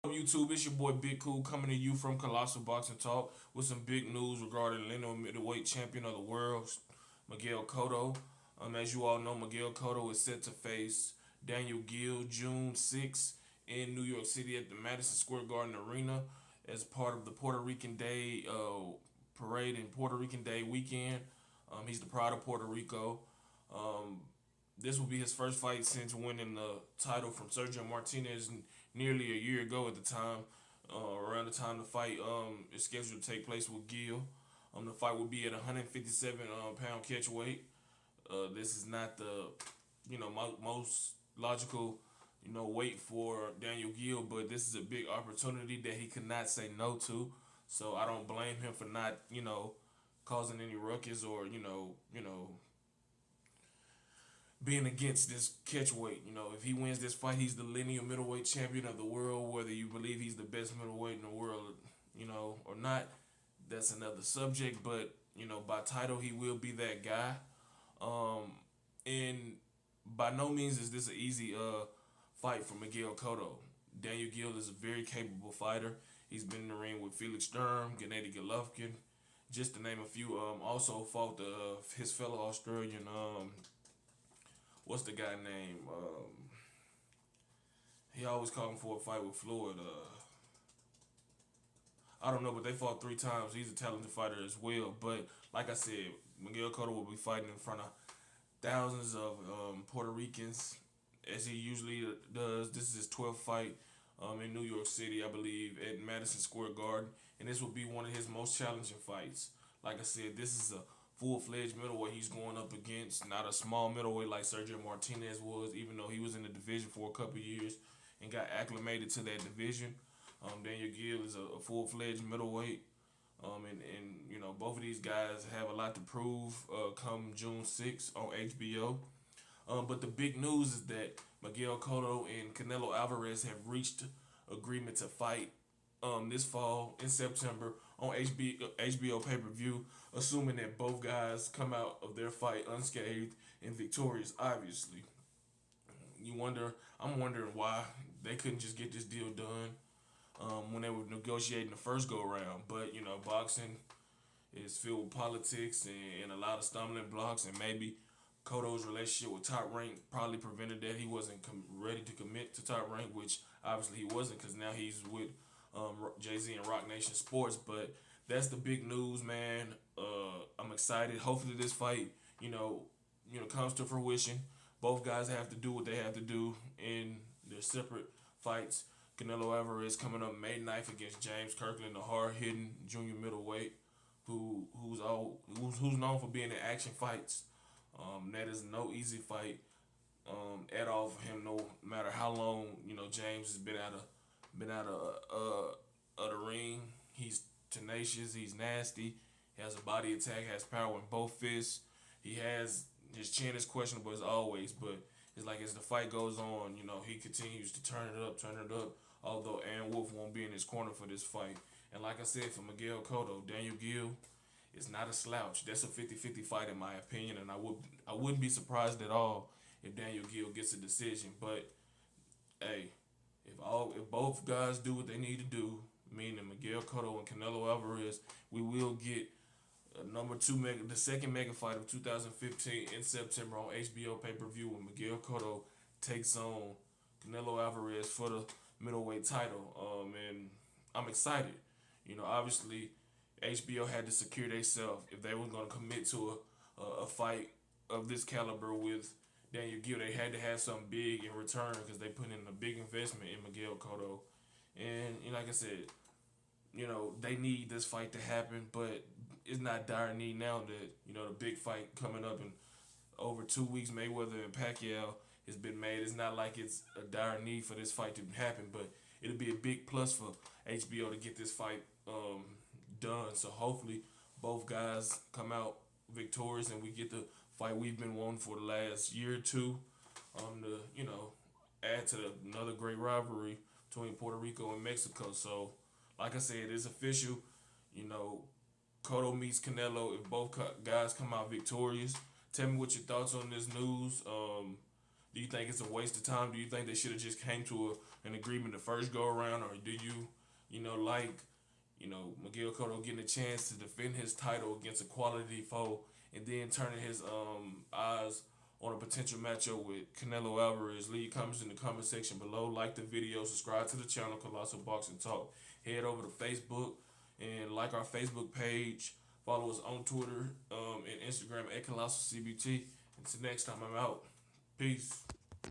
YouTube, it's your boy Big Cool coming to you from Colossal Boxing Talk with some big news regarding lineal middleweight champion of the world, Miguel Cotto. As you all know, Miguel Cotto is set to face Daniel Gill June 6th in New York City at the Madison Square Garden Arena as part of the Puerto Rican Day parade and Puerto Rican Day weekend. He's the pride of Puerto Rico. Um, this will be his first fight since winning the title from Sergio Martinez nearly a year ago at the time. Around the time the fight is scheduled to take place with Gill. The fight will be at 157 pound catch weight. This is not the most logical weight for Daniel Gill, but this is a big opportunity that he could not say no to. So I don't blame him for not causing any ruckus or being against this catch weight. If he wins this fight, he's the lineal middleweight champion of the world. Whether you believe he's the best middleweight in the world, or not, that's another subject. But by title, he will be that guy. And by no means is this an easy fight for Miguel Cotto. Daniel Gill is a very capable fighter. He's been in the ring with Felix Sturm, Gennady Golovkin, just to name a few. Also fought his fellow Australian. What's the guy name? He always called him for a fight with Floyd. I don't know, but they fought 3 times. He's a talented fighter as well. But like I said, Miguel Cotto will be fighting in front of thousands of Puerto Ricans, as he usually does. This is his 12th fight in New York City, I believe, at Madison Square Garden. And this will be one of his most challenging fights. Like I said, this is a full-fledged middleweight he's going up against, not a small middleweight like Sergio Martinez was, even though he was in the division for a couple years and got acclimated to that division. Daniel Gill is a full-fledged middleweight. And both of these guys have a lot to prove come June 6th on HBO. But the big news is that Miguel Cotto and Canelo Alvarez have reached agreement to fight this fall in September on HBO pay-per-view, assuming that both guys come out of their fight unscathed and victorious. Obviously, I'm wondering why they couldn't just get this deal done when they were negotiating the first go round. But boxing is filled with politics and a lot of stumbling blocks, and maybe Cotto's relationship with Top Rank probably prevented that. He wasn't ready to commit to Top Rank, which obviously he wasn't, because now he's with Jay-Z and Rock Nation Sports. But that's the big news, man. I'm excited. Hopefully this fight, comes to fruition. Both guys have to do what they have to do in their separate fights. Canelo Alvarez coming up May 9th against James Kirkland, the hard-hitting junior middleweight, who's known for being in action fights. That is no easy fight at all for him. No matter how long James has been out of the ring, he's tenacious. He's nasty. He has a body attack. Has power in both fists. His chin is questionable as always, but it's like as the fight goes on, he continues to turn it up. Although Aaron Wolf won't be in his corner for this fight. And like I said, for Miguel Cotto, Daniel Gill is not a slouch. That's a 50-50 fight in my opinion, and I wouldn't be surprised at all if Daniel Gill gets a decision. But hey, if both guys do what they need to do, meaning Miguel Cotto and Canelo Alvarez, we will get the second mega fight of 2015 in September on HBO pay-per-view when Miguel Cotto takes on Canelo Alvarez for the middleweight title. And I'm excited. Obviously, HBO had to secure themselves if they were going to commit to a fight of this caliber with Daniel Gill. They had to have something big in return because they put in a big investment in Miguel Cotto. And like I said, they need this fight to happen, but it's not dire need now that, the big fight coming up in over 2 weeks, Mayweather and Pacquiao, has been made. It's not like it's a dire need for this fight to happen, but it'll be a big plus for HBO to get this fight done. So hopefully both guys come out victorious and we get the fight we've been wanting for the last year or two to, add to another great rivalry between Puerto Rico and Mexico. So like I said, it's official. Cotto meets Canelo if both guys come out victorious. Tell me what your thoughts on this news. Do you think it's a waste of time? Do you think they should have just came to an agreement the first go around, or do like Miguel Cotto getting a chance to defend his title against a quality foe, and then turning his eyes on a potential matchup with Canelo Alvarez? Leave comments in the comment section below. Like the video, subscribe to the channel, Colossal Boxing Talk. Head over to Facebook and like our Facebook page. Follow us on Twitter and Instagram at Colossal CBT. Until next time, I'm out. Peace.